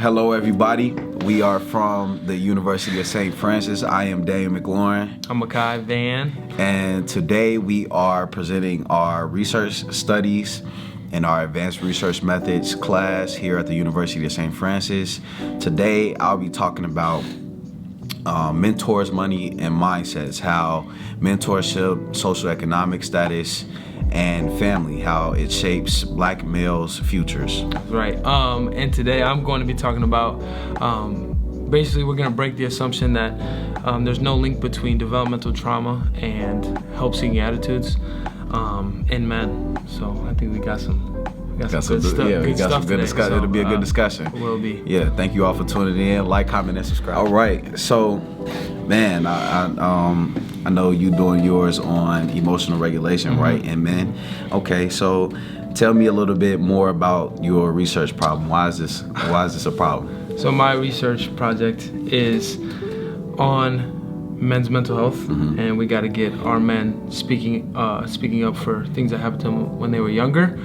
Hello everybody, we are from the University of St. Francis. I am Mckai. I'm Mckai Van. And today we are presenting our research studies in our advanced research methods class here at the University of St. Francis. Today I'll be talking about mentors, money, and mindsets, how mentorship, social economic status, and family, how it shapes black males' futures. Right. And today I'm going to be talking about, basically we're going to break the assumption that there's no link between developmental trauma and help-seeking attitudes in men. So I think we got some good stuff. Yeah, we got some good today. discussion. So, it'll be a good discussion. It will be. Yeah, thank you all for tuning in. Like, comment, and subscribe. All right, so, man, I know you doing yours on emotional regulation, right, in men. Okay, so tell me a little bit more about your research problem. Why is this a problem? So my research project is on men's mental health, and we got to get our men speaking up for things that happened to them when they were younger.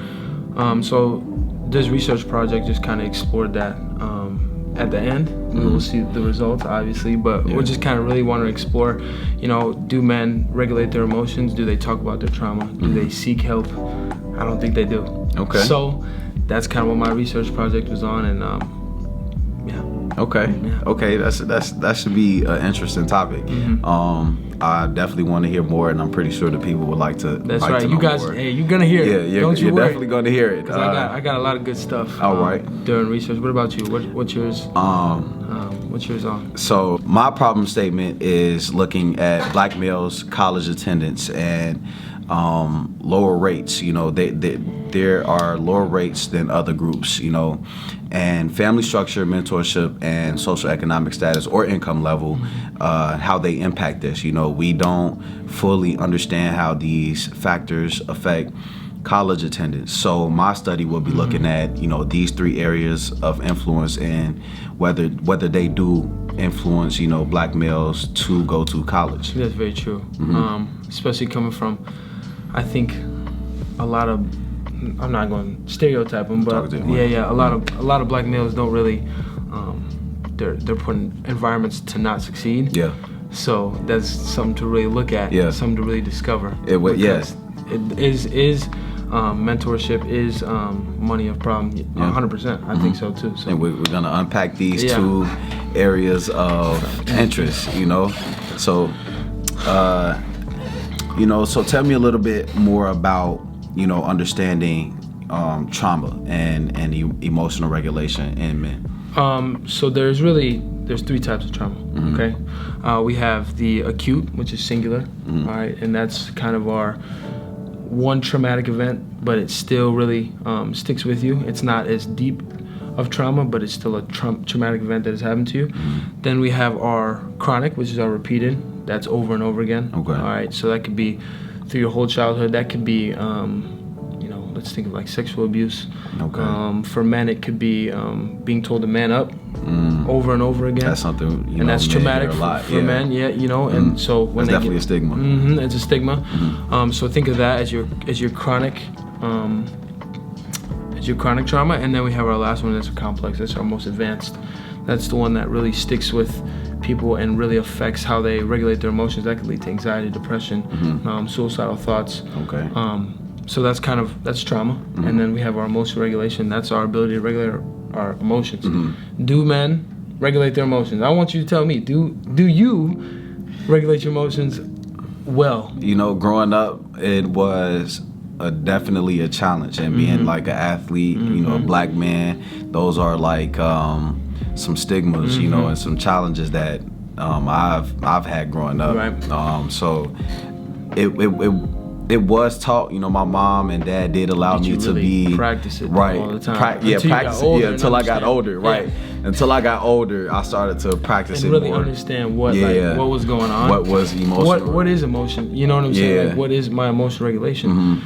So this research project just kind of explored that. At the end, we will see the results, obviously, but we just kind of really want to explore, do men regulate their emotions? Do they talk about their trauma? Do they seek help? I don't think they do. Okay. So that's kind of what my research project was on, and Okay. Yeah. Okay. That should be an interesting topic. I definitely want to hear more, and I'm pretty sure the people would like to. That's like right. To You know guys, more. hey, you're gonna hear it. Yeah, Don't you you're worry. definitely gonna hear it. Cause I got a lot of good stuff. All right. During research. What about you? What's yours? What's yours on? So my problem statement is looking at black males' college attendance and lower rates. There are lower rates than other groups. And family structure, mentorship, and social economic status or income level, how they impact this. We don't fully understand how these factors affect college attendance. So my study will be looking at, these three areas of influence and whether they do influence, black males to go to college. That's very true. Especially coming from, I think, a lot of, I'm not going to stereotype them, but a lot of black males don't really, they're put in environments to not succeed. Yeah. So that's something to really look at. Yeah. Something to really discover. Yes. It is mentorship is money of problem. 100%. I think so too. So. And we're gonna unpack these two areas of interest. So, so tell me a little bit more about understanding trauma and emotional regulation in men. So there's three types of trauma. Okay, we have the acute, which is singular, all right, and that's kind of our one traumatic event, but it still really sticks with you. It's not as deep of trauma, but it's still a traumatic event that has happened to you. Then we have our chronic, which is our repeated. That's over and over again. Okay. All right, so that could be through your whole childhood. That could be, let's think of like sexual abuse. Okay. For men, it could be being told to man up over and over again. That's something, and that's traumatic for men. Yeah, and so when that's definitely a stigma. It's a stigma. So think of that as your chronic. Your chronic trauma, and then we have our last one that's complex. That's our most advanced. That's the one that really sticks with people and really affects how they regulate their emotions. That could lead to anxiety, depression, suicidal thoughts. Okay. So that's trauma. And then we have our emotional regulation. That's our ability to regulate our emotions. Do men regulate their emotions? I want you to tell me. Do you regulate your emotions well? Growing up, it was definitely a challenge, and being like an athlete, a black man, those are like some stigmas, and some challenges that I've had growing up. Right. So it was taught. My mom and dad did allow me to be practice it right all the time. Practice it. Yeah, until I got older. Right. Until I got older, I started to practice and it really more. Understand what was going on. What was emotional? What is emotion? You know what I'm saying? Like, what is my emotional regulation?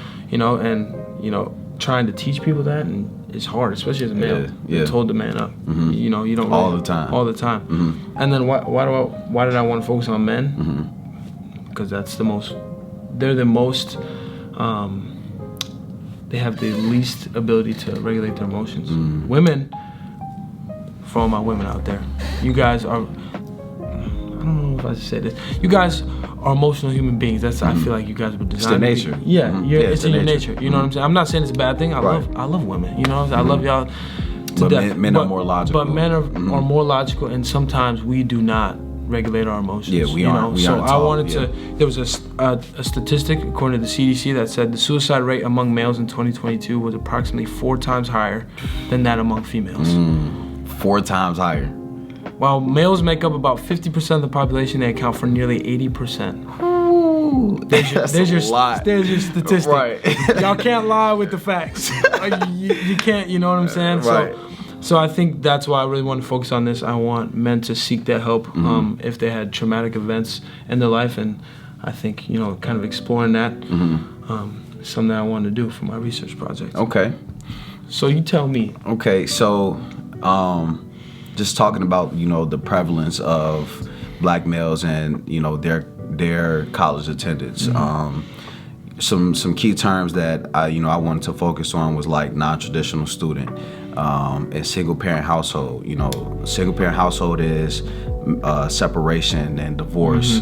Trying to teach people that, and it's hard, especially as a male. You're told to man up. You don't all the time. All the time. And then why did I want to focus on men? Because that's the most. They're the most. They have the least ability to regulate their emotions. Women, for all my women out there. You guys are, I don't know if I should say this. You guys are emotional human beings. That's I feel like you guys were designed. It's the nature. Yeah, it's in your nature. You know what I'm saying? I'm not saying it's a bad thing. I love women. You know, I love y'all to death. Men are more logical. But men are more logical, and sometimes we do not regulate our emotions. Yeah, we aren't. So I wanted to. There was a statistic according to the CDC that said the suicide rate among males in 2022 was approximately 4 times higher than that among females. 4 times higher. While males make up about 50% of the population, they account for nearly 80%. There's your statistic. Right. Y'all can't lie with the facts. You can't. You know what I'm saying? Right. So I think that's why I really want to focus on this. I want men to seek that help if they had traumatic events in their life, and I think kind of exploring that is something I want to do for my research project. Okay. So you tell me. Okay, so just talking about the prevalence of black males and their college attendance. Some key terms that I wanted to focus on was like non-traditional student and single parent household. Single parent household is separation and divorce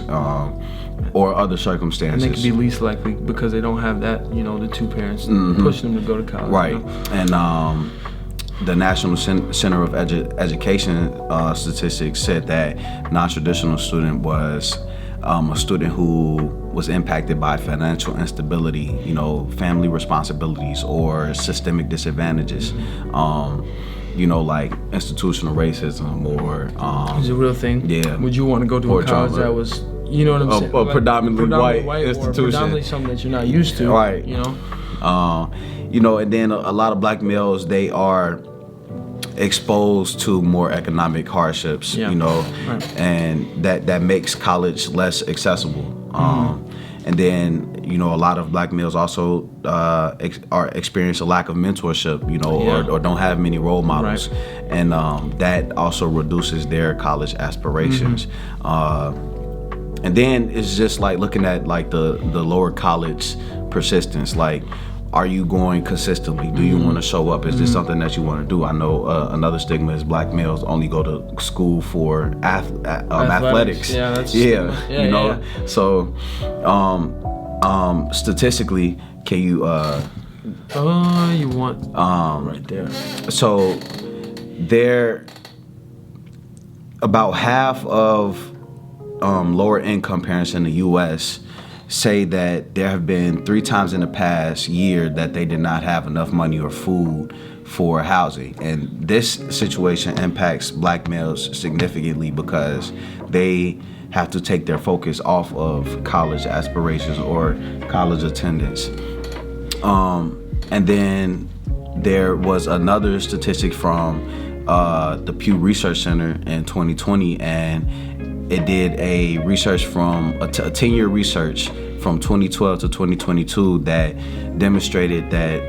or other circumstances. And they can be least likely because they don't have that, the 2 parents pushing them to go to college. Right, and the National Center of Education statistics said that non-traditional student was a student who was impacted by financial instability, family responsibilities, or systemic disadvantages, like institutional racism or... It's a real thing? Yeah. Would you want to go to a college that was, you know what I'm saying? A predominantly white institution. Or predominantly something that you're not used to. Right. And then a lot of black males, they are exposed to more economic hardships, and that makes college less accessible. And then, a lot of black males also experience a lack of mentorship, or don't have many role models, and that also reduces their college aspirations. And then it's just like looking at like the lower college persistence, like, are you going consistently? Do you want to show up? Is this something that you want to do? I know another stigma is black males only go to school for athletics. Yeah, that's So, statistically, can you? You want right there. So, about half of lower income parents in the U.S. say that there have been 3 times in the past year that they did not have enough money or food for housing. And this situation impacts black males significantly because they have to take their focus off of college aspirations or college attendance. And then there was another statistic from the Pew Research Center in 2020, and it did a research from a 10-year research from 2012 to 2022 that demonstrated that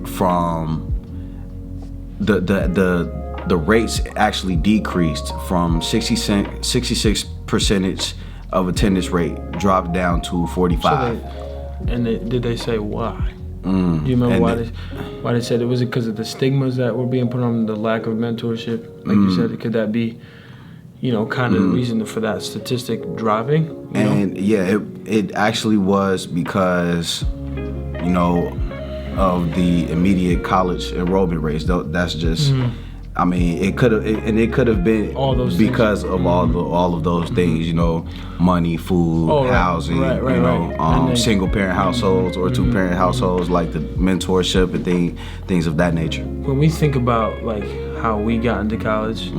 from the rates actually decreased from 66% of attendance rate dropped down to 45. Did they say why? Do you remember why they said it? Was it because of the stigmas that were being put on, the lack of mentorship? Like you said, could that be kind of the reason for that statistic dropping? It actually was because, of the immediate college enrollment rates. That's just, it could have been all those because things. of all of those things, money, food, housing, single parent households or 2 parent households, like the mentorship and things of that nature. When we think about like how we got into college,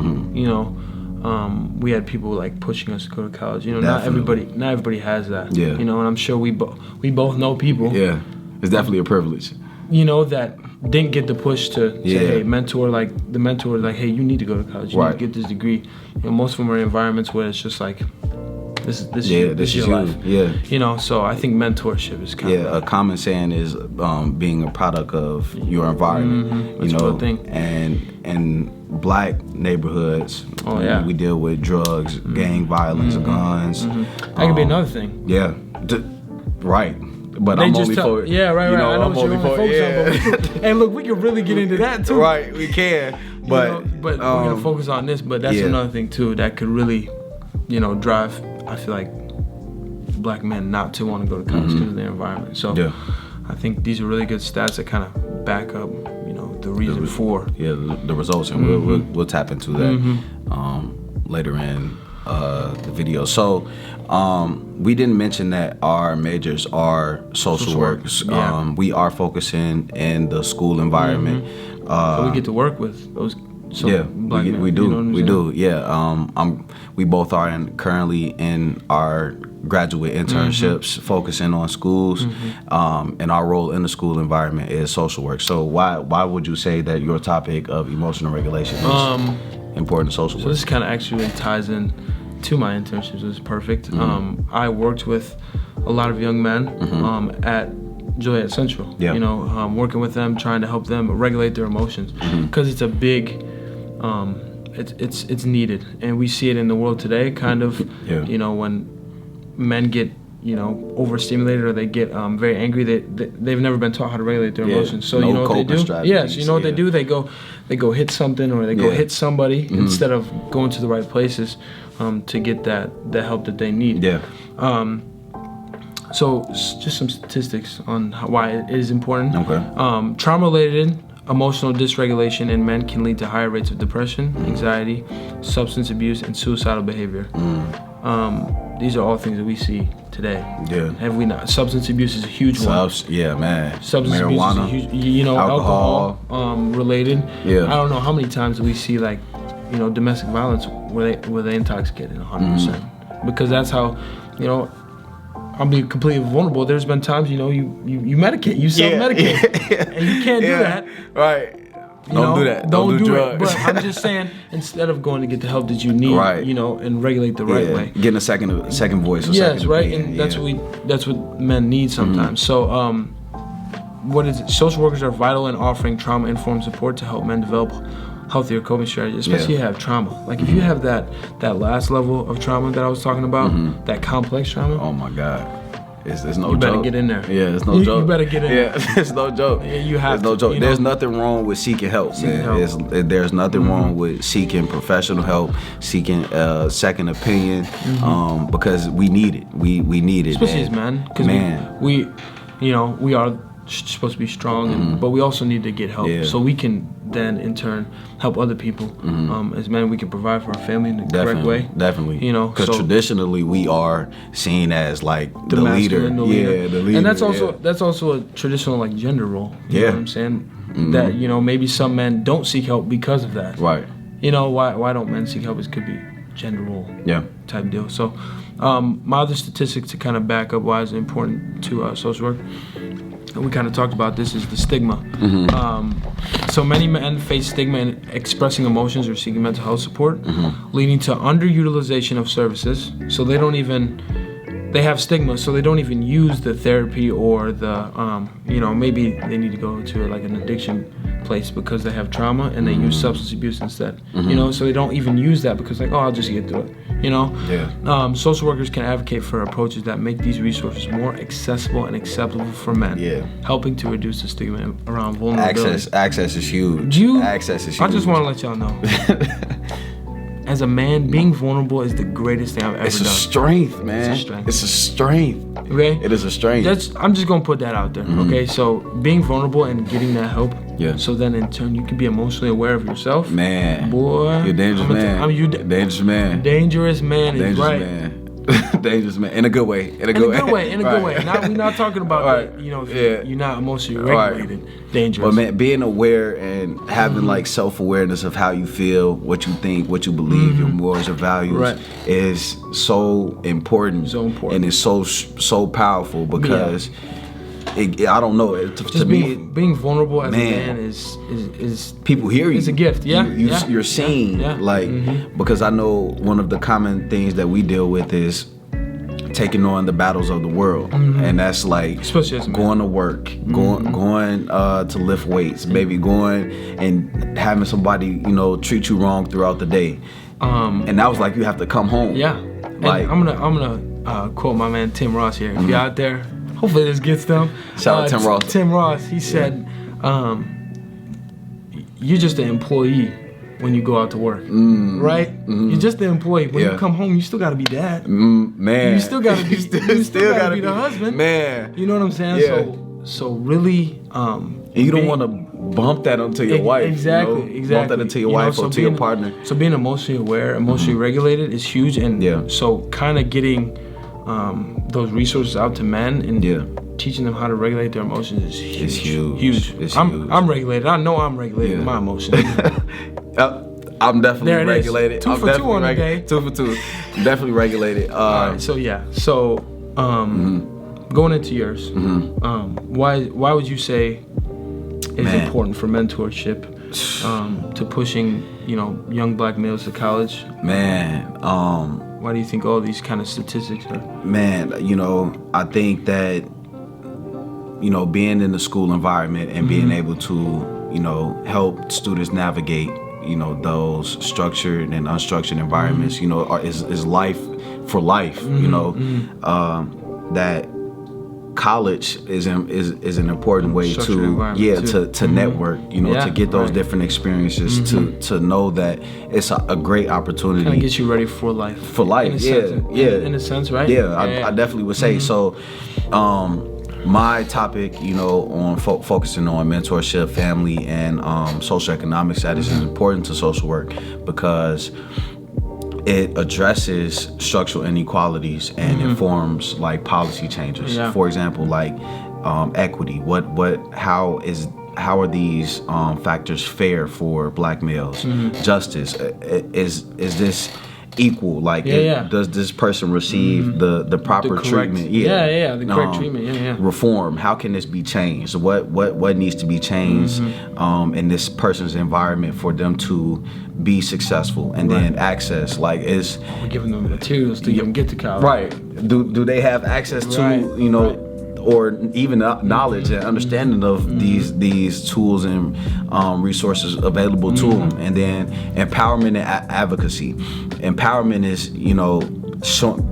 we had people like pushing us to go to college. Not everybody has that. Yeah. And I'm sure we both know people. Yeah, it's definitely a privilege. That didn't get the push to say, hey, mentor, like the mentor, like, hey, you need to go to college. You need to get this degree. Most of them are in environments where it's just like, this is your life. Yeah. So I think mentorship is kind of a common saying is being a product of your environment. That's a real thing. And black neighborhoods, we deal with drugs, gang violence, guns. That could be another thing. Yeah, right. But they I'm just only for right. I know what you're only focused on. But hey, look, we can really get into that too. Right, we can. But we're gonna focus on this. But that's yeah. another thing too that could really, drive. I feel like black men not to want to go to college because of their environment. So Yeah. I think these are really good stats that kind of back up, the reason for. Yeah, the results, and we'll tap into that later in the video. So we didn't mention that our majors are social work. Yeah. We are focusing in the school environment. So we get to work with those. Black men, we do. We do. saying? Yeah. We both are currently in our graduate internships, focusing on schools, and our role in the school environment is social work. So why would you say that your topic of emotional regulation is important to social work? So this kind of actually ties in to my internships. It was perfect. I worked with a lot of young men at Joliet Central. Yeah. Working with them, trying to help them regulate their emotions, because it's a big. It's needed, and we see it in the world today. Kind of, when men get overstimulated or they get very angry, they've never been taught how to regulate their emotions. So what they do? Yes, what they do? They go hit something or they go hit somebody instead of going to the right places to get the help that they need. Yeah. So just some statistics on why it is important. Okay. Trauma-related emotional dysregulation in men can lead to higher rates of depression, anxiety, substance abuse, and suicidal behavior. These are all things that we see today. Yeah. Have we not? Substance abuse is a huge one. Yeah, man. Substance Marijuana, abuse is a huge, alcohol related. Yeah. I don't know how many times we see domestic violence where they intoxicated 100%. Because that's how, I'll be completely vulnerable. There's been times, you medicate, you self-medicate, and you can't do that. Right. Don't do that. Don't do drugs. But I'm just saying, instead of going to get the help that you need, and regulate the right way. Getting a second voice. Yes, right. And that's what men need sometimes. So, what is it? Social workers are vital in offering trauma-informed support to help men develop healthier coping strategies, especially if you have trauma. Like if you have that last level of trauma that I was talking about, that complex trauma. Oh my God. It's no joke. You better get in there. Yeah, it's no joke. You better get in there. Yeah, it's no joke. Yeah, you have It's no joke. to, There's nothing wrong with seeking help, man. There's nothing wrong with seeking professional help, seeking a second opinion, because we need it. We need it. Especially as men. Because we are supposed to be strong, but we also need to get help so we can then in turn help other people. As men, we can provide for our family in the correct way. Definitely. Because traditionally we are seen as like the leader. Yeah, the leader. And that's also a traditional gender role. You know what I'm saying? That maybe some men don't seek help because of that. Right. Why don't men seek help? It could be gender role. Yeah. Type deal. So my other statistics to kind of back up why it's important to social work. And we kind of talked about this, is the stigma. So many men face stigma in expressing emotions or seeking mental health support, leading to underutilization of services. So they have stigma, so they don't even use the therapy or the, maybe they need to go to an addiction place because they have trauma and they use substance abuse instead. So they don't even use that because I'll just get through it. Social workers can advocate for approaches that make these resources more accessible and acceptable for men, helping to reduce the stigma around vulnerability. Access is huge. Access is huge. I just want to let y'all know. As a man, being vulnerable is the greatest thing I've ever done. It's a strength, man. It's a strength. Okay? It is a strength. I'm just going to put that out there, okay? So being vulnerable and getting that help, so then in turn you can be emotionally aware of yourself. Man. Boy. You're a dangerous man. Dangerous man. Dangerous Right. Man. Dangerous man. In a good way. In a good way. We're not talking about that, if you're not emotionally regulated. Dangerous. But man, being aware and having self-awareness of how you feel, what you think, what you believe, your morals, your values is so important. And it's so powerful because I don't know. To me, being vulnerable as a man is people hear you. It's a gift. You're seen. Because I know one of the common things that we deal with is taking on the battles of the world, and that's especially as going to work, going to lift weights, maybe going and having somebody treat you wrong throughout the day, and that was you have to come home. And I'm gonna quote my man Tim Ross here. If you're out there, hopefully this gets them. Shout out Tim Ross. Tim Ross, he said, "You're just an employee when you go out to work, right? You're just the employee. When you come home, you still got to be dad. Man, You still got to be. you still got to be the husband. Man, you know what I'm saying? Yeah. So really, and you don't want to bump that onto your wife. Exactly, you know? exactly. Bump that into your wife or to your partner. So being emotionally aware, emotionally regulated is huge, and so kind of getting those resources out to men and teaching them how to regulate their emotions is huge. It's huge. Huge. It's huge. I'm regulated. I know I'm regulated with my emotions. I'm definitely There it is. regulated. 2 for 2 on the day. 2 for 2. Definitely regulated. All right. So going into yours, why would you say is important for mentorship to pushing young black males to college? Man, why do you think all these kind of statistics are? Man, I think that being in the school environment and being able to help students navigate those structured and unstructured environments is life for life. That college is an important way to network, to get those different experiences, to know that it's a great opportunity. Kind of gets you ready for life. For life, in a sense, right? I definitely would say so. My topic, on focusing on mentorship, family, and socioeconomic status is important to social work because it addresses structural inequalities and informs like policy changes. For example, like equity. How are these factors fair for black males? Justice. Is this equal? Like, does this person receive the proper treatment? The correct treatment. Reform. How can this be changed? What needs to be changed in this person's environment for them to be successful? And then access. Like, we're giving them materials to even get to college. Right. Do they have access to or even knowledge and understanding of these tools and resources available to them? And then empowerment and advocacy. Empowerment is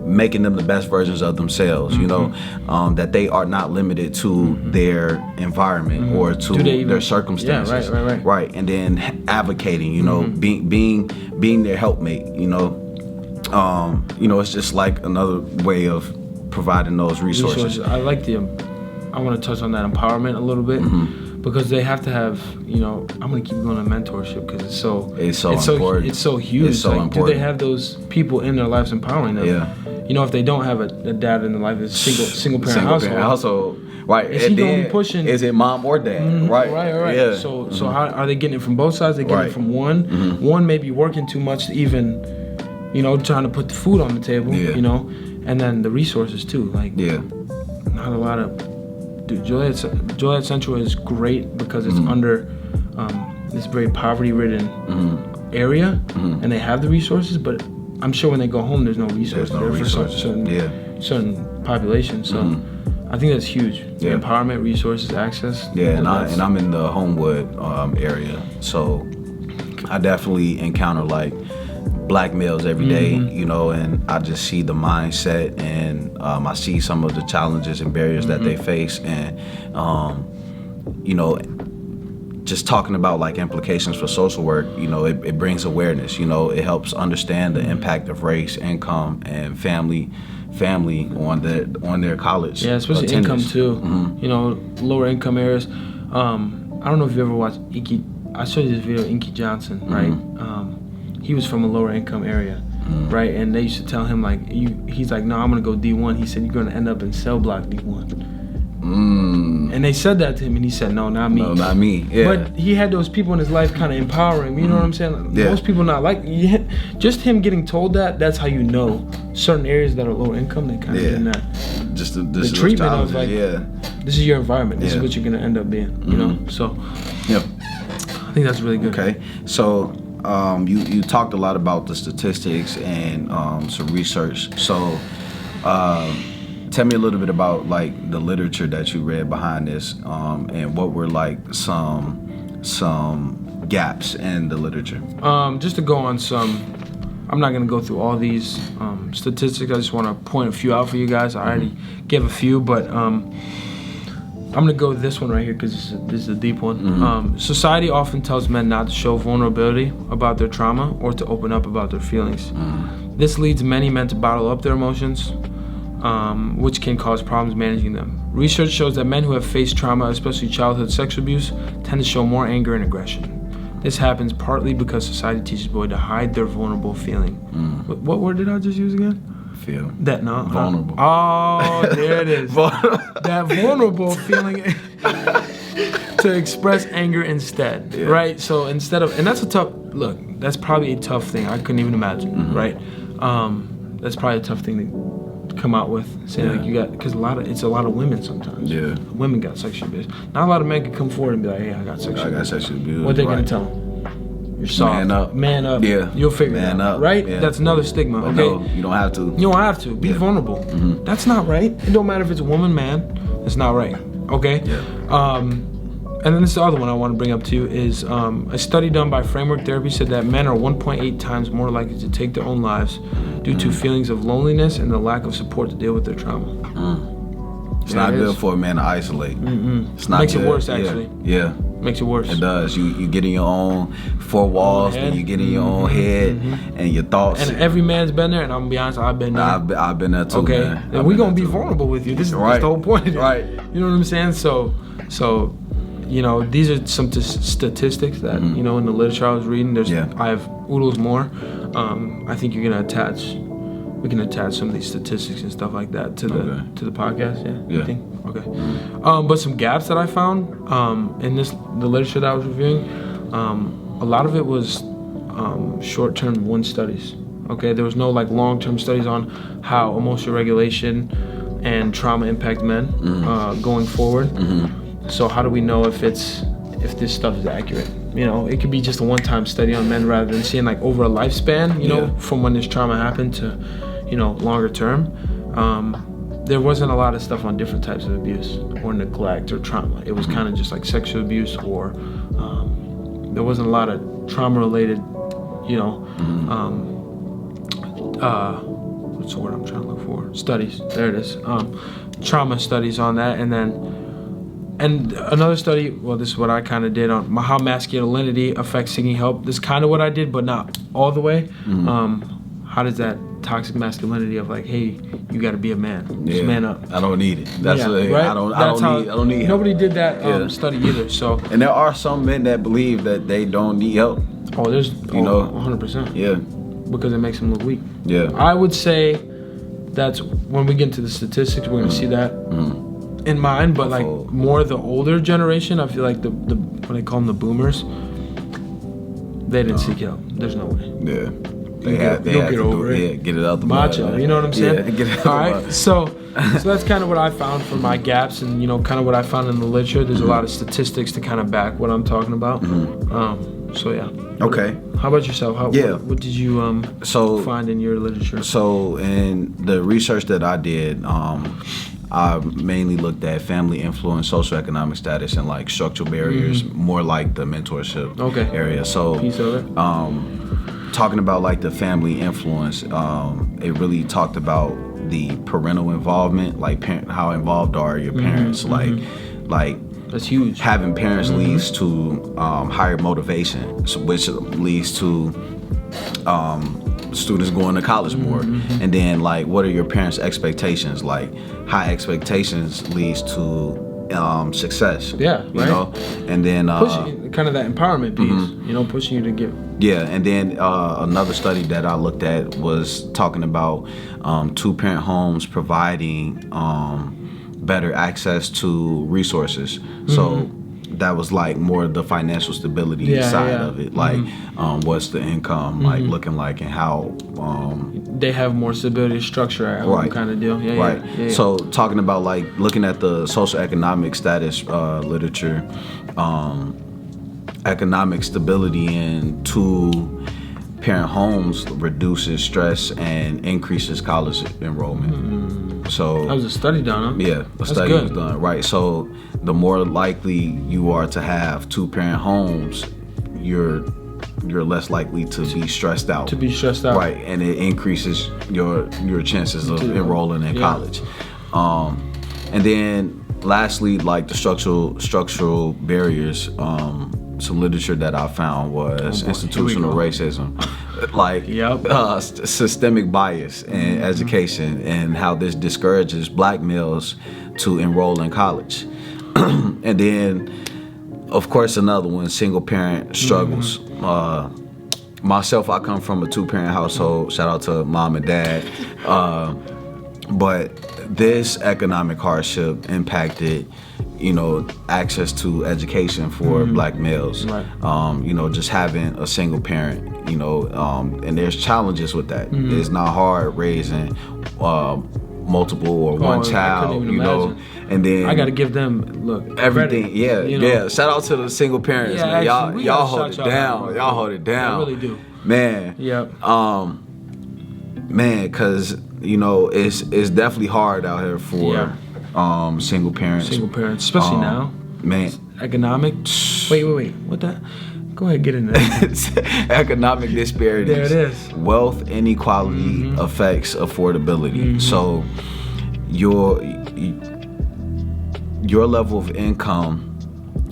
making them the best versions of themselves. That they are not limited to their environment or to their circumstances. Right. And then advocating. Being their helpmate. It's just like another way of providing those resources. I want to touch on that empowerment a little bit because they have to have, I'm going to keep going on mentorship because it's so important. It's so huge. It's so important. Do they have those people in their lives empowering them? If they don't have a dad in their life, it's a single parent household. Right. Is he going to be pushing? Is it mom or dad? Right. Yeah. So how are they getting it from both sides? They're getting it from one. One may be working too much to even, trying to put the food on the table, and then the resources too. Like, not a lot of. Dude, Joliet Central is great because it's under this very poverty-ridden area, and they have the resources. But I'm sure when they go home, there's no resources for certain populations. So I think that's huge. Empowerment, resources, access. And I'm in the Homewood area, so I definitely encounter like black males every day, and I just see the mindset, and I see some of the challenges and barriers that they face, and just talking about like implications for social work, it brings awareness. It helps understand the impact of race, income, and family on their college. Yeah, especially attendance. Income too. Lower income areas. I don't know if you ever watched Inky. I showed you this video of Inky Johnson, right? He was from a lower income area, right? And they used to tell him like, he's like, no, I'm gonna go D1. He said, you're gonna end up in cell block D1. And they said that to him, and he said, no, not me. No, not me. Yeah. But he had those people in his life kind of empower him. You know what I'm saying? Most people not like, just him getting told that. That's how certain areas that are lower income, they kind of getting that. Just the treatment of like, this is your environment. This is what you're gonna end up being. So. I think that's really good. Okay, so. You talked a lot about the statistics and some research. So tell me a little bit about like the literature that you read behind this, and what were like some gaps in the literature. Just to go on I'm not gonna go through all these statistics. I just want to point a few out for you guys. I already gave a few, but I'm gonna go with this one right here because this is a deep one. Society often tells men not to show vulnerability about their trauma or to open up about their feelings. This leads many men to bottle up their emotions, which can cause problems managing them. Research shows that men who have faced trauma, especially childhood sexual abuse, tend to show more anger and aggression. This happens partly because society teaches boys to hide their vulnerable feeling. What word did I just use again? Feel. Vulnerable. Oh, there it is. That vulnerable feeling to express anger instead, right? So instead of, and that's a tough, look, that's probably a tough thing. I couldn't even imagine, right? That's probably a tough thing to come out with, saying like you got, because it's a lot of women sometimes. Yeah. Women got sexual abuse. Not a lot of men can come forward and be like, hey, I got sexual abuse. What they gonna tell them? You're soft. Man up. Yeah. You'll figure it out. Right? Yeah. That's another stigma. But okay. No, you don't have to. You don't have to. Be vulnerable. That's not right. It don't matter if it's a woman, man. It's not right. Okay? Yeah. And then this other one I want to bring up to you is a study done by Framework Therapy said that men are 1.8 times more likely to take their own lives due to feelings of loneliness and the lack of support to deal with their trauma. It's not good for a man to isolate. It's not Makes good. It worse, actually. Yeah. Makes it worse. It does. You get in your own four walls, and you get in your own head and your thoughts. And every man's been there, and I'm gonna be honest, I've been there. I've been there too. Okay, man. and we're gonna be vulnerable with you. This is the whole point of it. Right. You know what I'm saying? So, you know, these are some statistics that you know in the literature I was reading. I have oodles more. I think you're gonna we can attach some of these statistics and stuff like that to the podcast. Yeah. You think? Okay. But some gaps that I found in the literature that I was reviewing, a lot of it was short-term one studies. Okay, there was no like long-term studies on how emotional regulation and trauma impact men going forward. So how do we know if this stuff is accurate? You know, it could be just a one-time study on men rather than seeing like over a lifespan. You know, from when this trauma happened to, you know, longer term. There wasn't a lot of stuff on different types of abuse or neglect or trauma. It was kind of just like sexual abuse or there wasn't a lot of trauma-related, you know, what's the word I'm trying to look for? Studies. There it is. Trauma studies on that, and another study. Well, this is what I kind of did on how masculinity affects seeking help. This is kind of what I did, but not all the way. How does that toxic masculinity of like, hey, you got to be a man, just man up. I don't need it. That's right? I don't need help. Nobody did that study either. So, and there are some men that believe that they don't need help. Oh, there's 100%. Yeah, because it makes them look weak. Yeah, I would say that's when we get into the statistics, we're gonna see that in mind. But like more the older generation, I feel like the what they call them, the boomers, they didn't seek help. There's no way. Yeah. You'll get over it. Yeah, get it out the macho. mud. You know what I'm saying? Yeah, get it out all right. So that's kind of what I found for my gaps, and you know, kind of what I found in the literature. There's a lot of statistics to kind of back what I'm talking about. So yeah. Okay. How about yourself? What did you find in your literature? So in the research that I did, I mainly looked at family influence, socioeconomic status, and like structural barriers, more like the mentorship area. So piece of it. Talking about like the family influence, it really talked about the parental involvement, like how involved are your parents, like that's huge. Having parents leads to higher motivation, which leads to students going to college more. And then like, what are your parents' expectations? Like high expectations leads to success. Yeah, you know, and then pushing kind of that empowerment piece. You know, pushing you to get. Yeah, and then another study that I looked at was talking about two-parent homes providing better access to resources. So that was like more the financial stability side of it, like what's the income like looking like, and how they have more stability, structure at home, kind of deal. Yeah. So talking about like looking at the socioeconomic status literature, economic stability in two-parent homes reduces stress and increases college enrollment. So that was a study done, huh? Yeah, a study was done, right? So the more likely you are to have two-parent homes, you're less likely to be stressed out. Right, and it increases your chances of enrolling in college. And then lastly, like the structural barriers. Some literature that I found was institutional racism, like systemic bias in education, and how this discourages black males to enroll in college. And then, of course, another one, single parent struggles. Myself, I come from a 2-parent household. Shout out to mom and dad. But this economic hardship impacted, access to education for black males. Right. Just having a single parent, and there's challenges with that. It's not hard raising multiple or one child, and then I got to give them everything. Credit, Yeah. Shout out to the single parents, man. Actually, y'all hold it down. Y'all hold it down. I really do, man. Yep. Man, because it's definitely hard out here for single parents, especially now, man. Economic. Wait. What that? Go ahead, get in there. Economic disparities. There it is. Wealth inequality affects affordability. So your level of income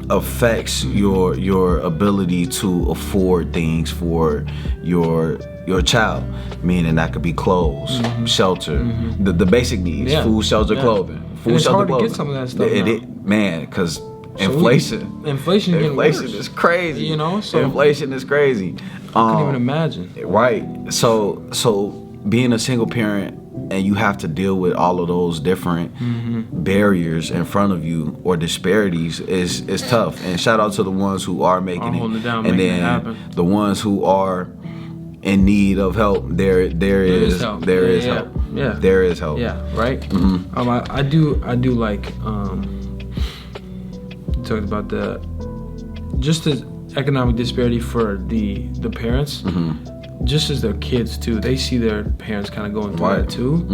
affects your ability to afford things for your child, meaning that could be clothes, shelter, the basic needs, food, shelter, clothing. Food, shelter, hard clothing. To get some of that stuff man, because inflation is crazy. So inflation is crazy. I can't even imagine. Right. So being a single parent and you have to deal with all of those different barriers in front of you or disparities is tough. And shout out to the ones who are making it down, and then the ones who are in need of help. There is help. There is help. Yeah. There is help. Yeah. Right. I do like. Talked about the economic disparity for the parents, just as their kids too. They see their parents kind of going through that too.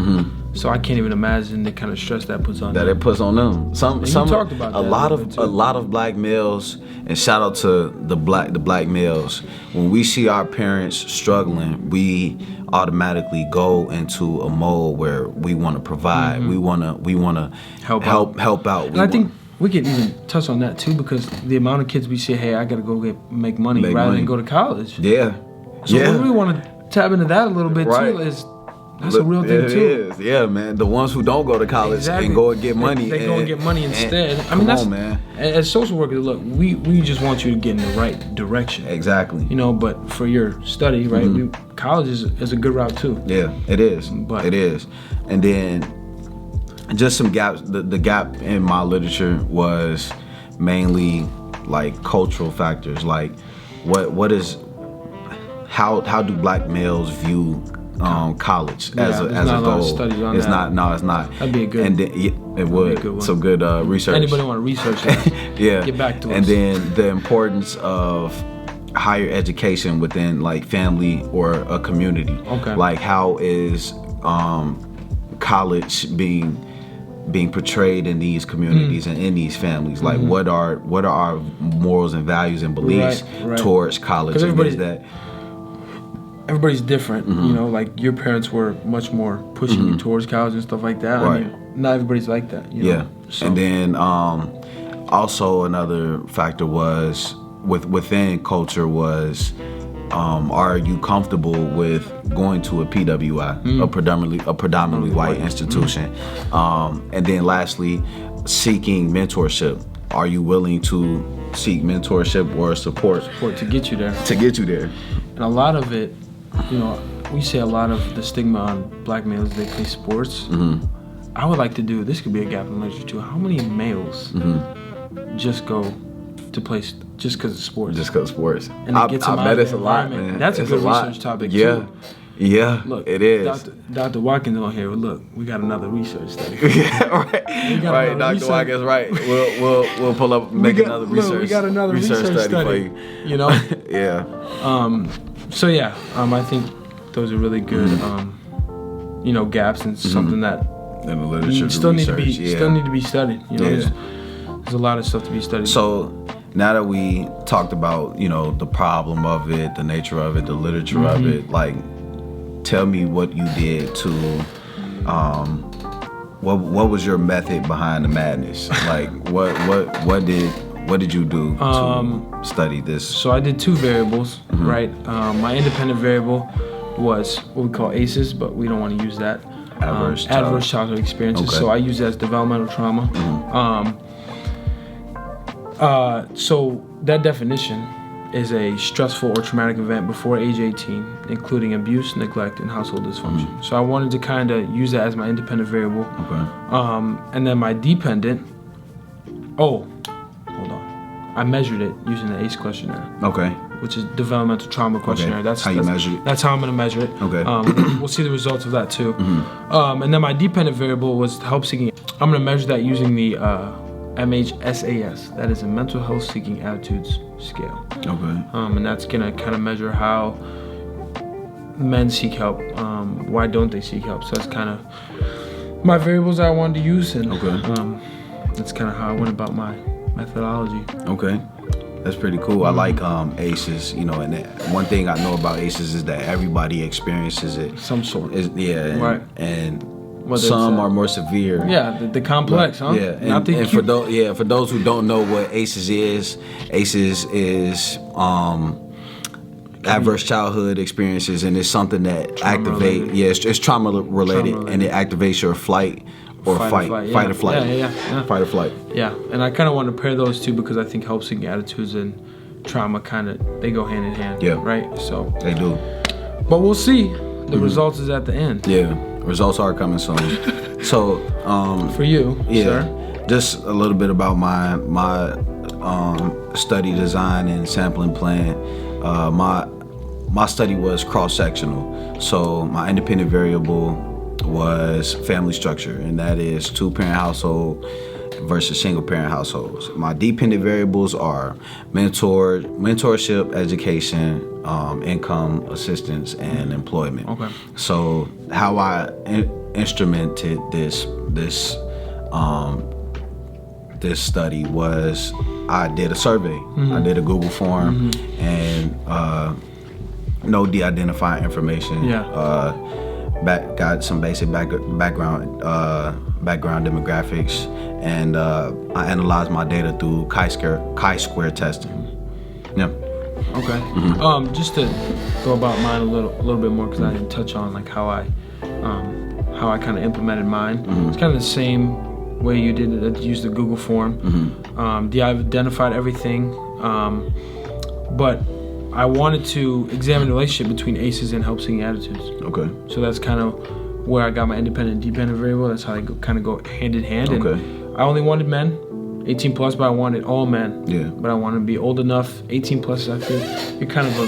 So I can't even imagine the kind of stress that puts on them. It puts on them. Some talked about a lot of black males, and shout out to the black males. When we see our parents struggling, we automatically go into a mode where we want to provide. We want to help out. And I think we could even touch on that too, because the amount of kids we say, "Hey, I gotta go make money rather than go to college." Yeah. So we really want to tap into that a little bit too. That's a real thing too. It is. Yeah, man. The ones who don't go to college and go and get money, they go and get money instead. Man. As social workers, look, we just want you to get in the right direction. Exactly. But for your study, right? College is a good route too. Yeah, it is. It is. And then just some gaps. The gap in my literature was mainly like cultural factors, like how do black males view college as a goal? It's not. That'd be a good. And then it would some good research. Anybody want to research that? Yeah. Get back to us. And then the importance of higher education within like family or a community. Okay. Like how is college being portrayed in these communities and in these families? Like what are our morals and values and beliefs towards college? Everybody's different, like your parents were much more pushing you towards college and stuff like that. Right. I mean, not everybody's like that. So. And then also another factor was within culture was, are you comfortable with going to a PWI, a predominantly white institution? And then lastly, seeking mentorship. Are you willing to seek mentorship or support to get you there? And a lot of it, we say a lot of the stigma on black males, they play sports. I would like to do, this could be a gap in literature too, how many males just go to play just because of sports? Just because of sports. And it gets them I bet it's a lot, man. That's a good research topic too. Yeah, look, it is. Dr. Watkins on here. Look, we got another research study. Right, Dr. Watkins, right. We'll pull up, another research. We got another research study for you. Yeah. So yeah, I think those are really good, gaps and something that in the literature still need to be studied. There's a lot of stuff to be studied. So now that we talked about the problem of it, the nature of it, the literature of it, like tell me what you did to what was your method behind the madness? Like, what did you do to study this? So I did 2 variables, right? My independent variable was what we call ACEs, but we don't want to use that. Adverse childhood experiences. Okay. So I use that as developmental trauma. So that definition is a stressful or traumatic event before age 18, including abuse, neglect, and household dysfunction. So I wanted to kind of use that as my independent variable. Okay. And then my dependent, hold on. I measured it using the ACE questionnaire. Okay. Which is developmental trauma questionnaire. Okay. That's how you measure it? That's how I'm going to measure it. Okay. We'll see the results of that too. And then my dependent variable was help seeking. I'm going to measure that using the MHSAS. That is a mental health seeking attitudes scale. Okay. And that's going to kind of measure how men seek help. Why don't they seek help? So that's kind of my variables I wanted to use. And that's kind of how I went about my methodology. Okay. That's pretty cool. I like ACEs, and one thing I know about ACEs is that everybody experiences it. Some sort. Right. And Whether some are more severe. Yeah, the complex, huh? Yeah, and for those who don't know what ACEs is adverse childhood experiences, and it's something that activates. Yeah, it's trauma related, and it activates your flight or fight or flight. Yeah. Fight or flight. Yeah, and I kind of want to pair those two because I think help seeking attitudes and trauma they go hand in hand. Yeah. Right. So they do. But we'll see. The results is at the end. Yeah, results are coming soon. So for you, sir. Just a little bit about my study design and sampling plan. My study was cross-sectional. So my independent variable was family structure, and that is 2-parent household versus single-parent households. My dependent variables are mentorship, education, income assistance, and employment. Okay. So how I instrumented this study was I did a survey. I did a Google form and no de-identified information. Got some basic background demographics, and I analyzed my data through chi-square testing. Yeah. Okay. Just to go about mine a little bit more, because I didn't touch on like how I kind of implemented mine. It's kind of the same way you did it. Use the Google form. De-identified everything, but I wanted to examine the relationship between ACEs and help-seeking attitudes. Okay. So that's kind of where I got my independent and dependent variable. That's how they kind of go hand in hand. Okay. And I only wanted men, 18 plus, but I wanted all men. Yeah. But I wanted to be old enough. 18 plus is actually, you're kind of a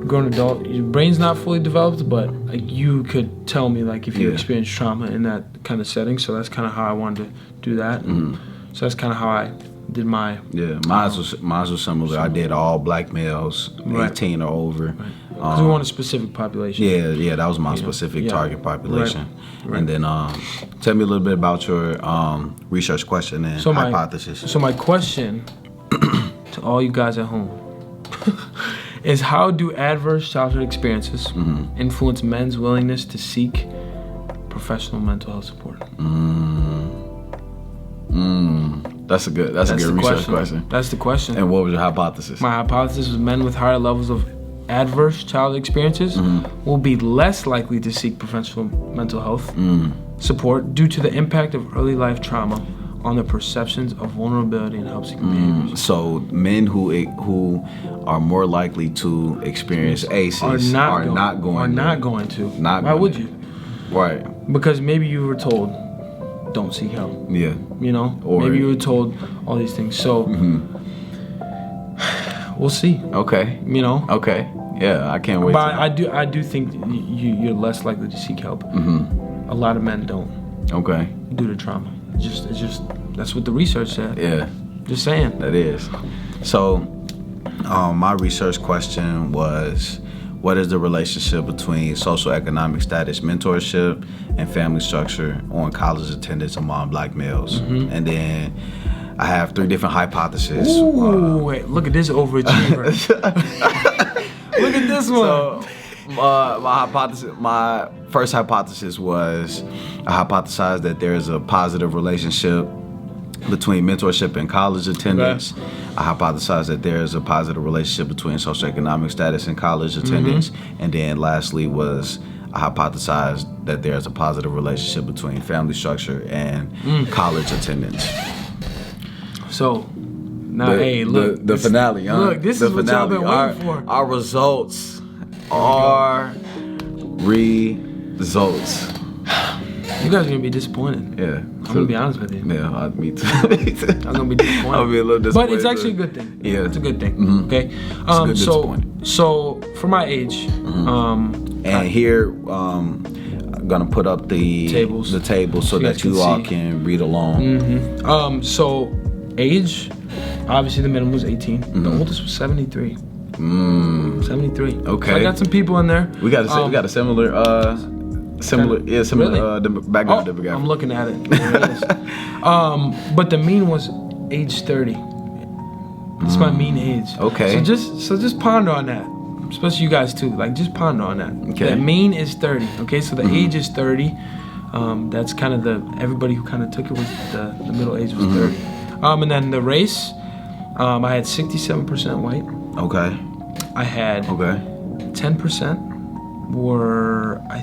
grown adult. Your brain's not fully developed, but like you could tell me like if you experienced trauma in that kind of setting. So that's kind of how I wanted to do that. So that's kind of how I did my... Yeah, mine was similar. I did all black males, 18 or over. Because we want a specific population. Yeah, that was my specific target population. Right. And then tell me a little bit about your research question and hypothesis. So my question to all you guys at home is, how do adverse childhood experiences influence men's willingness to seek professional mental health support? That's a good research question. That's the question. And what was your hypothesis? My hypothesis was men with higher levels of adverse childhood experiences will be less likely to seek professional mental health support due to the impact of early life trauma on their perceptions of vulnerability and help-seeking behaviors. So men who are more likely to experience ACEs are not going to. Why would you? Right. Because maybe you were told, don't seek help. Yeah. Or maybe you were told all these things. So we'll see. Okay. Okay. Yeah, I can't wait. But I do think you're less likely to seek help. A lot of men don't. Okay. Due to trauma. It's just that's what the research said. Yeah. Just saying. That is. So my research question was, what is the relationship between socioeconomic status, mentorship, and family structure on college attendance among black males? And then I have 3 different hypotheses. Ooh, wait, look at this overachiever. Look at this one. my first hypothesis was I hypothesized that there is a positive relationship between mentorship and college attendance. Okay. I hypothesized that there is a positive relationship between socioeconomic status and college attendance. And then lastly was I hypothesized that there's a positive relationship between family structure and college attendance. So, now, hey, look. The finale, huh? Look, this is what y'all been waiting for. Our results are results. You guys are gonna be disappointed. Yeah. I'm gonna be honest with you. Yeah, me too. I'm gonna be disappointed. I'll be a little disappointed. But it's actually a good thing. Yeah. It's a good thing. Okay. good disappointment. So for my age, And here, I'm gonna put up the Tables. so that you all see. can read along. So age, obviously the minimum was 18. The oldest was 73. 73. Okay. So I got some people in there. We got a similar Really? background demographic. I'm looking at it. There it is. But the mean was age 30. It's my mean age. Okay. So just ponder on that. Especially you guys too. Like just ponder on that. Okay. The mean is 30. Okay, so the age is 30. That's kind of everybody who kind of took it was the middle age was 30. And then the race, I had 67% white. Okay. I had 10% were I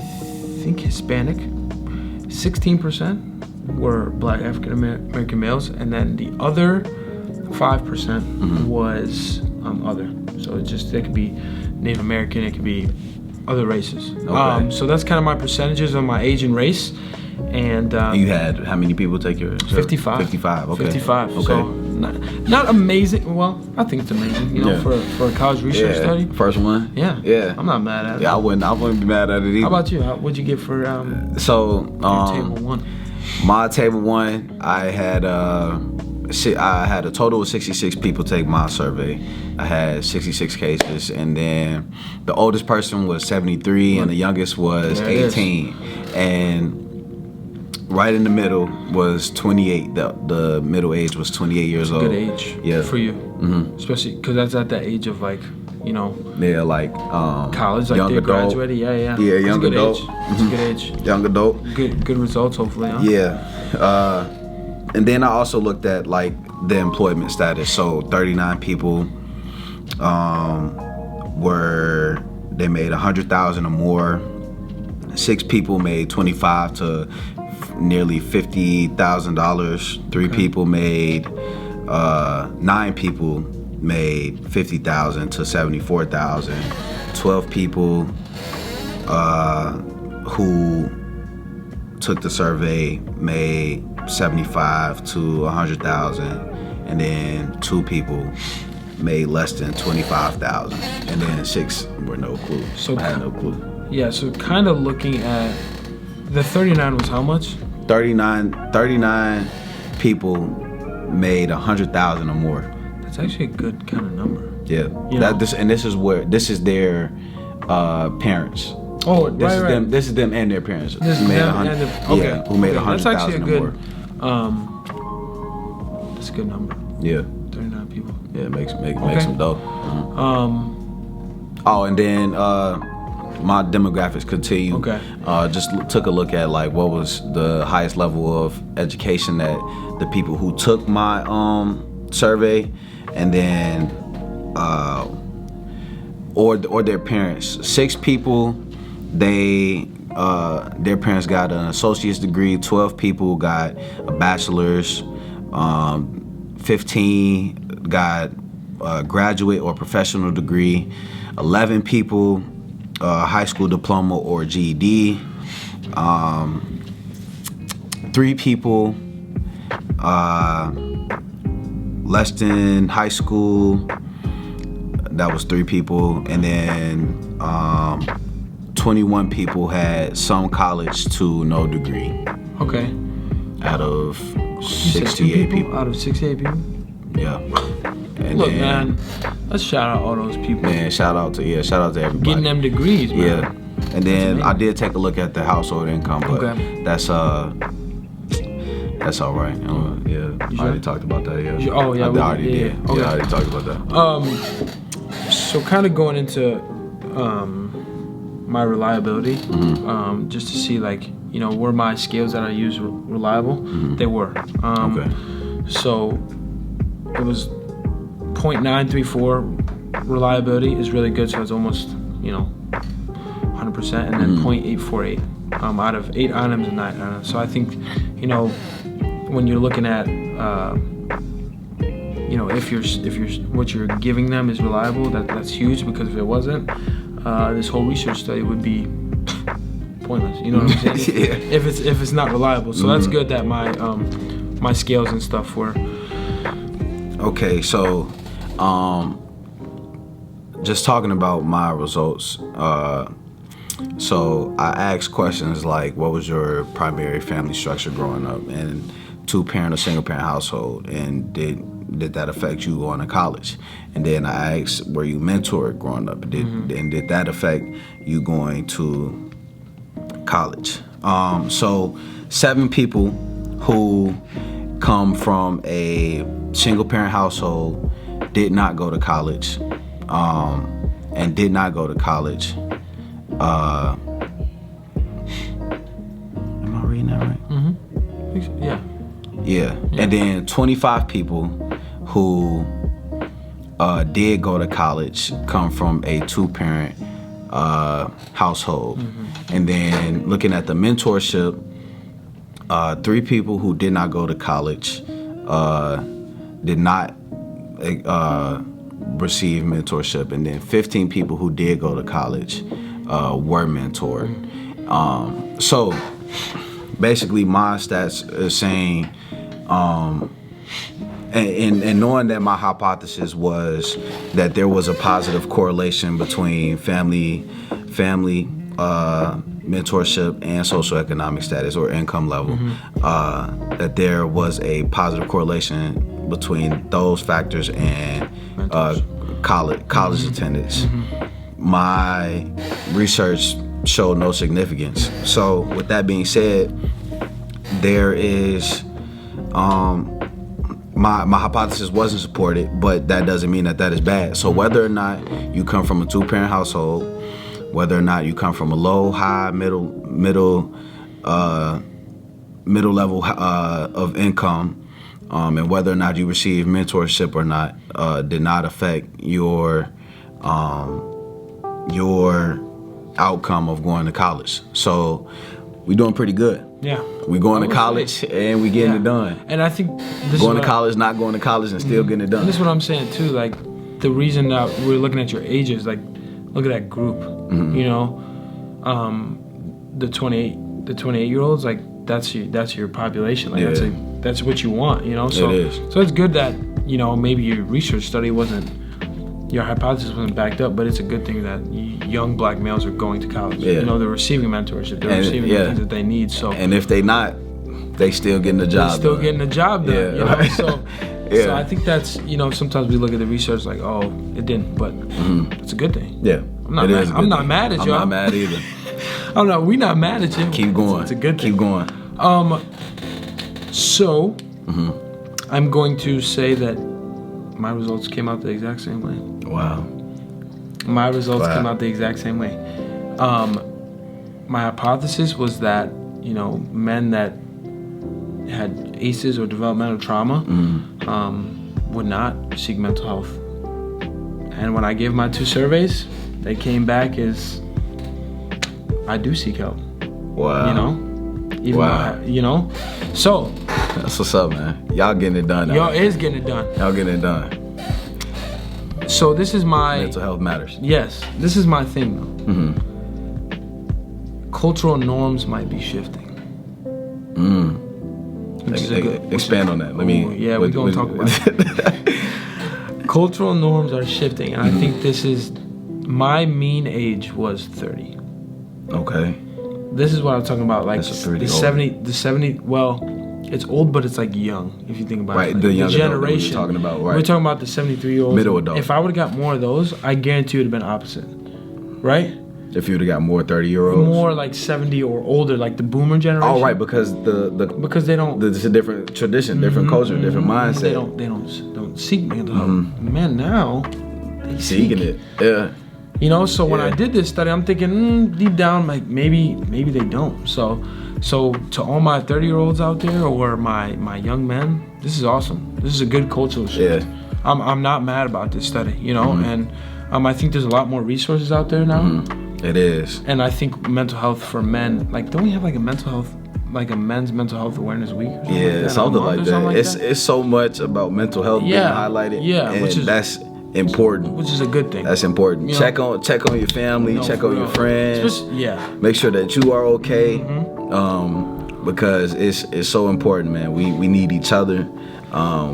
think Hispanic. 16% were Black African American males, and then the other 5% was other. So it could be Native American, it could be other races. Okay. So that's kind of my percentages of my age and race. And You had how many people take your 55. 55. Okay. 55. Okay. So not amazing. Well, I think it's amazing. You know, for a college research study. First one. Yeah. Yeah. I'm not mad at it. Yeah, I wouldn't be mad at it either. How about you? What'd you get for So table one? my table one, I had a total of 66 people take my survey. I had 66 cases, and then the oldest person was 73, and the youngest was 18, and right in the middle was 28. The middle age was 28 years old. Good age. Yeah. For you, especially because that's at that age of like, you know. Yeah, like college, like young they adult. graduated. Yeah. Yeah, It's a young good adult. age. It's a good age. Young adult. Good results, hopefully. Huh? Yeah. And then I also looked at like the employment status. So 39 people they made 100,000 or more. 6 people made 25 to nearly $50,000. 3 people made 9 people made 50,000 to 74,000. 12 people who took the survey made 75 to 100,000, and then 2 people made less than 25,000, and then 6 were no clue. So I had no clue. Yeah, so kind of looking at the 39 was how much? 39 people made 100,000 or more. That's actually a good kind of number. Yeah, this is their parents. Oh, This is them. This is them and their parents. This is who made them 100, and the, yeah, who made 100,000 That's actually a or good. more. That's a good number. Yeah. 39 people. Yeah, make Okay. some dough. Oh, and then my demographics continue. Okay. Just took a look at like what was the highest level of education that the people who took my survey, and then or their parents. 6 people, their parents got an associate's degree. 12 people got a bachelor's. 15 got a graduate or professional degree. 11 people high school diploma or GED. 3 people less than high school. That was 3 people, and then 21 people had some college to no degree. Okay. Out of You said 2 68 people. Out of 68 people. Yeah. And Look, then, man, let's shout out all those people. Man, shout out to everybody. Getting them degrees, man. Yeah. And then I did take a look at the household income, but that's all right. Yeah. I already talked about that. Yeah. I already did. Okay. Yeah, I already talked about that. So kind of going into my reliability, just to see like, you know, were my scales that I use reliable? They were. Okay. So it was 0.934 reliability is really good. So it's almost, you know, 100%, and then 0.848 out of 8 items and 9 items. So I think, you know, when you're looking at, you know, if what you're giving them is reliable, that's huge, because if it wasn't, this whole research study would be pointless. You know what I'm saying? Yeah. If it's not reliable. So that's good that my scales and stuff were. Okay, so just talking about my results, so I asked questions like, what was your primary family structure growing up, and 2-parent or single-parent household, and did that affect you going to college? And then I asked, were you mentored growing up, and did that affect you going to college? So 7 people who come from a single-parent household did not go to college, and did not go to college. Am I reading that right? Yeah. Yeah. And then 25 people who did go to college come from a 2-parent household. And then looking at the mentorship, 3 people who did not go to college did not receive mentorship, and then 15 people who did go to college were mentored. So basically my stats is saying, and knowing that my hypothesis was that there was a positive correlation between family mentorship and socioeconomic status or income level, that there was a positive correlation between those factors and college attendance. My research showed no significance. So with that being said, there is my hypothesis wasn't supported, but that doesn't mean that is bad. So whether or not you come from a 2-parent household, whether or not you come from a low, high, middle level of income, and whether or not you receive mentorship or not, did not affect your outcome of going to college. So we're doing pretty good. Yeah. We're going to college and we getting it done. And I think this going to college, not going to college, and still getting it done. And this is what I'm saying too. Like, the reason that we're looking at your ages, like, look at that group. You know, the 28-year-olds, like, that's your population. Like, that's what you want. You know, so it is. So it's good that, you know, maybe your research study your hypothesis wasn't backed up, but it's a good thing that young black males are going to college. Yeah. You know, they're receiving mentorship, they're receiving the things that they need. So, and if they not, they still getting the job. They're still getting the job done. Yeah. You know? So I think that's, you know, sometimes we look at the research like, oh, it didn't, but it's a good thing. Yeah, I'm not mad at you. I'm not mad either. We're not mad at you. Keep going. It's a good thing. Keep going. So I'm going to say that my results came out the exact same way. Wow. My results came out the exact same way. My hypothesis was that, you know, men that had ACEs or developmental trauma would not seek mental health. And when I gave my 2 surveys, they came back as, I do seek help. Wow. You know? Even though you know? So. That's what's up, man. Y'all getting it done. Y'all is getting it done. Y'all getting it done. So this is my... Mental health matters. Yes. This is my thing, though. Cultural norms might be shifting. Expand on that. Let me... Yeah, we're going to talk about it. Cultural norms are shifting, and I think this is... My mean age was 30. Okay. This is what I'm talking about. Like, the 70... Well, it's old, but it's like young, if you think about it. Like, the younger generation. We're talking about, We're talking about the 73-year-olds. Middle adult. If I would have got more of those, I guarantee it would have been opposite. Right? If you would have got more 30-year-olds? More like 70 or older, like the boomer generation. Oh, right, because because they don't... It's a different tradition, different culture, different mindset. They don't seek mental health. Men now, they seeking it. Yeah. You know, so when I Yeah. did this study, I'm thinking deep down, like maybe they don't. So to all my 30-year-olds out there or my young men, this is awesome. This is a good cultural shift. Yeah. I'm not mad about this study, you know, and I think there's a lot more resources out there now. It is. And I think mental health for men, like, don't we have like a men's mental health awareness week? Or something Yeah, like something like that. Something like It's so much about mental health being highlighted. Yeah, and which is that's important. which is a good thing. That's important. You know? Check on your family, check for on your real. friends. Yeah. Make sure that you are okay. Because it's so important, man. We need each other.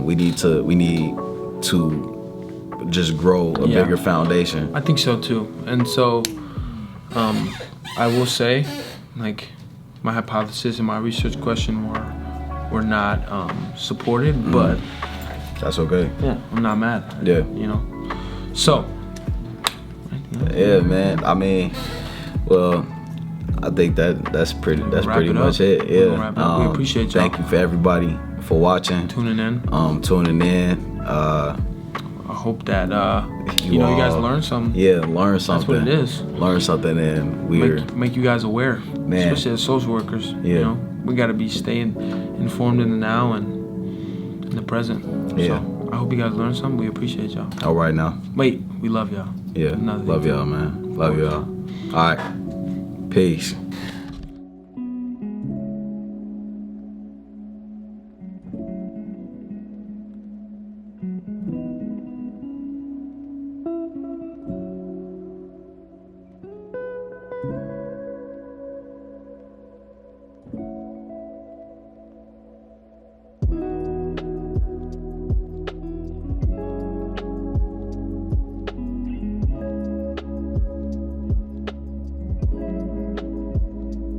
We need to just grow a bigger foundation. I think so too. And so I will say, like, my hypothesis and my research question were not supported, but That's okay. yeah, I'm not mad. Yeah. You know. So Yeah, man. I mean, well, I think that's pretty wrap it much up. it. We're gonna Yeah. wrap it up. We appreciate y'all. Thank you for everybody for watching. tuning in. Tuning in. I hope that you guys all- learn something. Yeah, learn something. That's what it is. Learn something, and we're Make you guys aware, Man. especially as social workers. Yeah. You know, we got to be staying informed in the now and in the present. Yeah. So I hope you guys learned something. We appreciate y'all. all right now. Wait, we love y'all. Yeah, Another love thing. y'all, man. Love y'all. All right, peace.